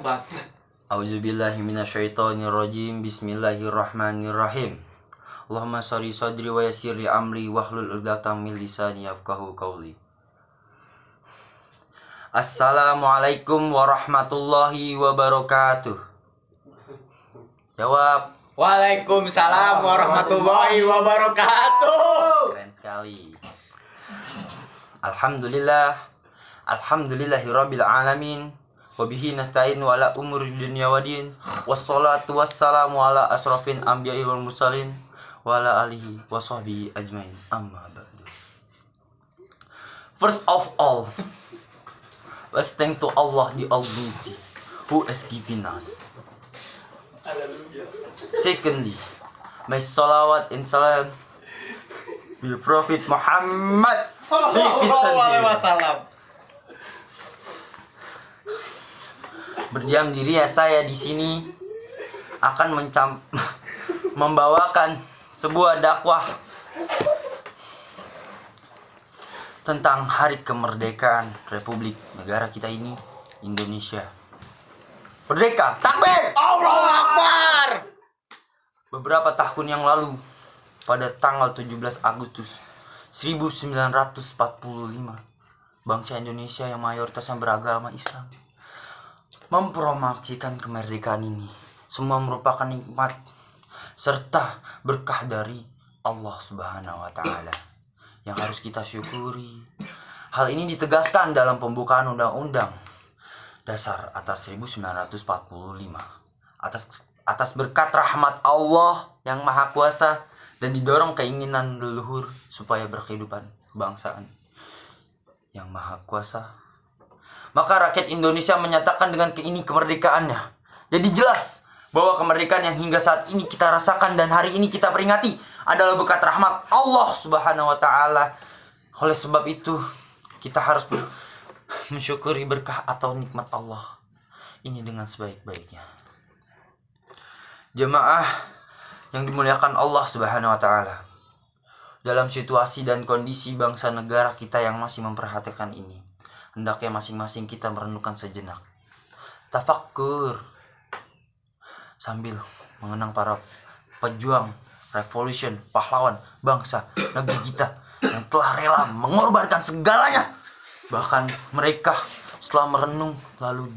Bang. A'udzubillahi minasyaitonirrajim. Bismillahirrahmanirrahim. Allahumma sholli sadri wa yassir li amri wahlul 'uqdatam min lisani yafqahu qawli. Assalamualaikum warahmatullahi wabarakatuh. Jawab. Waalaikumsalam warahmatullahi wabarakatuh. Keren sekali. Alhamdulillahirabbil alamin. Wabihi nasta'in wa ala umuri dunya wadin. Wassalatu wassalamu ala asrafin anbiya'i wal mursalin wa ala alihi wa sahbihi ajmain. Amma ba'du. First of all, let's thank to Allah the Almighty who has given us. Secondly, may salawat and salam be Prophet Muhammad Sallallahu alaihi wasallam. Berdiam diri ya saya di sini akan membawakan sebuah dakwah tentang hari kemerdekaan Republik negara kita ini, Indonesia. Merdeka, takbir! Allahu Akbar. Beberapa tahun yang lalu, pada tanggal 17 Agustus 1945, bangsa Indonesia yang mayoritasnya beragama Islam mempromosikan kemerdekaan ini. Semua merupakan nikmat serta berkah dari Allah Subhanahu wa Ta'ala yang harus kita syukuri. Hal ini ditegaskan dalam pembukaan Undang-Undang Dasar atas 1945. Atas berkat rahmat Allah yang Maha Kuasa dan didorong keinginan leluhur supaya berkehidupan kebangsaan yang Maha Kuasa, maka rakyat Indonesia menyatakan dengan ini kemerdekaannya. Jadi jelas bahwa kemerdekaan yang hingga saat ini kita rasakan dan hari ini kita peringati adalah berkat rahmat Allah Subhanahu wa Ta'ala. Oleh sebab itu, kita harus mensyukuri berkah atau nikmat Allah ini dengan sebaik-baiknya. Jemaah yang dimuliakan Allah Subhanahu wa Ta'ala, dalam situasi dan kondisi bangsa negara kita yang masih memperhatikan ini, hendaknya masing-masing kita merenungkan sejenak, tafakkur, sambil mengenang para pejuang revolution, pahlawan bangsa negeri kita yang telah rela mengorbankan segalanya. Bahkan mereka setelah merenung, lalu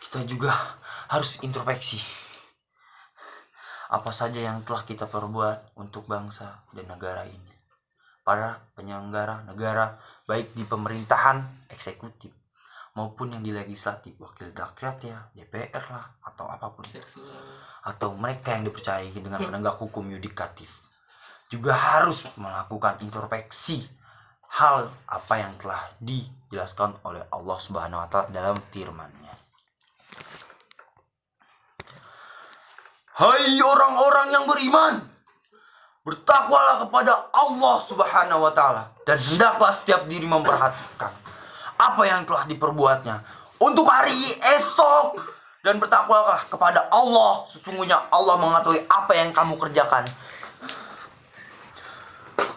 kita juga harus introspeksi apa saja yang telah kita perbuat untuk bangsa dan negara ini. Para penyelenggara negara, baik di pemerintahan eksekutif maupun yang di legislatif, wakil rakyat ya, DPR lah, atau apapun, atau mereka yang dipercayai dengan penegak hukum yudikatif, juga harus melakukan introspeksi hal apa yang telah dijelaskan oleh Allah Subhanahu wa Ta'ala dalam firman-Nya. Hai orang-orang yang beriman, bertakwalah kepada Allah Subhanahu wa Ta'ala, dan hendaklah setiap diri memperhatikan apa yang telah diperbuatnya untuk hari esok, dan bertakwalah kepada Allah, sesungguhnya Allah mengetahui apa yang kamu kerjakan.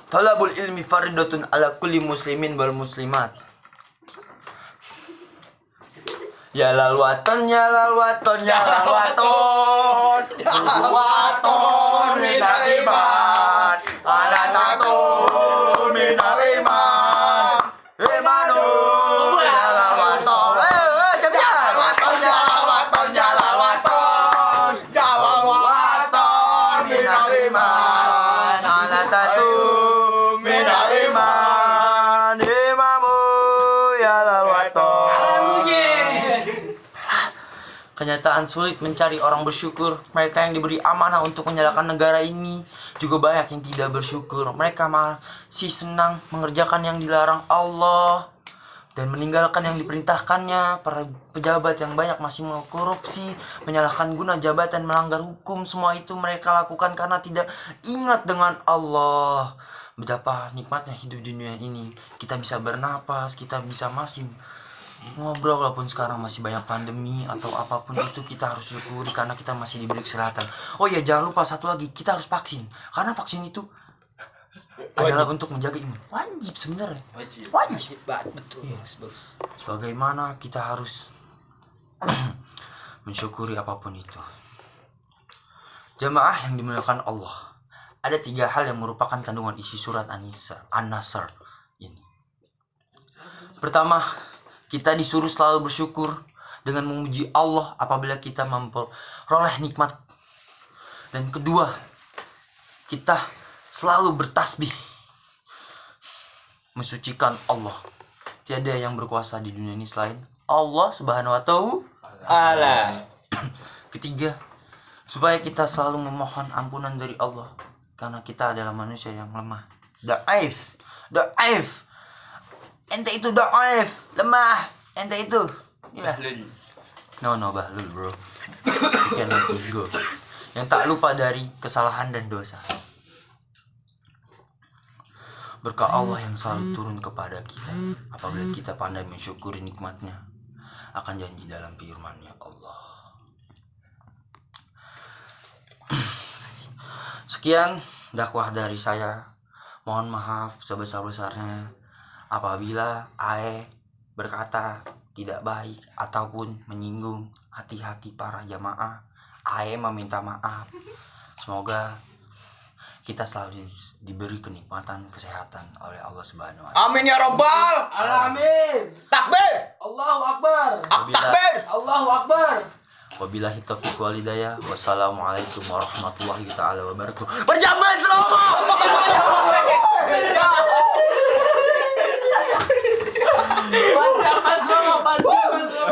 Talabul ilmi faridatun ala kulli muslimin wal muslimat. Ya lal waton, ya lal waton, ya lal waton, ya lal waton minal iman, ala tatu minal iman, imanu ya lal waton, ya lal waton, ya lal waton, ya lal waton, ya lal waton minal iman, ala tatu minal iman, imamu ya lal waton. Kenyataan sulit mencari orang bersyukur. Mereka yang diberi amanah untuk menyalakan negara ini juga banyak yang tidak bersyukur. Mereka masih senang mengerjakan yang dilarang Allah dan meninggalkan yang diperintahkannya. Para pejabat yang banyak masih korupsi, menyalahkan guna jabatan, melanggar hukum. Semua itu mereka lakukan karena tidak ingat dengan Allah. Betapa nikmatnya hidup di dunia ini. Kita bisa bernapas, kita bisa masih ngobrol, walaupun sekarang masih banyak pandemi atau apapun itu, kita harus syukuri karena kita masih diberi kesehatan. Oh ya, jangan lupa satu lagi, kita harus vaksin, karena vaksin itu adalah untuk menjaga imun. Wajib sebenarnya. Wajib banget, betul. Iya. Bagaimana kita harus mensyukuri apapun itu. Jamaah yang dimuliakan Allah, ada 3 hal yang merupakan kandungan isi surat An-Nasr ini. Pertama, kita disuruh selalu bersyukur dengan memuji Allah apabila kita memperoleh nikmat. Dan kedua, kita selalu bertasbih, mensucikan Allah. Tiada yang berkuasa di dunia ini selain Allah Subhanahu wa ta'ala. Ketiga, supaya kita selalu memohon ampunan dari Allah, karena kita adalah manusia yang lemah. Da'if. Ente itu da'if, lemah. Ente itu Bahlul. No, Bahlul, bro. You cannot go. Yang tak lupa dari kesalahan dan dosa. Berkah Allah yang selalu turun kepada kita apabila kita pandai mensyukuri nikmatnya, akan janji dalam firman-Nya Allah. Sekian dakwah dari saya. Mohon maaf sebesar-besarnya apabila Ae berkata tidak baik ataupun menyinggung hati-hati para jamaah. Ae meminta maaf. Semoga kita selalu diberi kenikmatan kesehatan oleh Allah Subhanahu wa ta'ala. Amin ya rabbal Alamin. takbir. Allahu Akbar. Takbir. Allahu Akbar. Wabillahi taufiq wal hidayah. Wassalamualaikum warahmatullahi taala wabarakatuh. Berjamaah selamat. Panjang mas, panjang mas.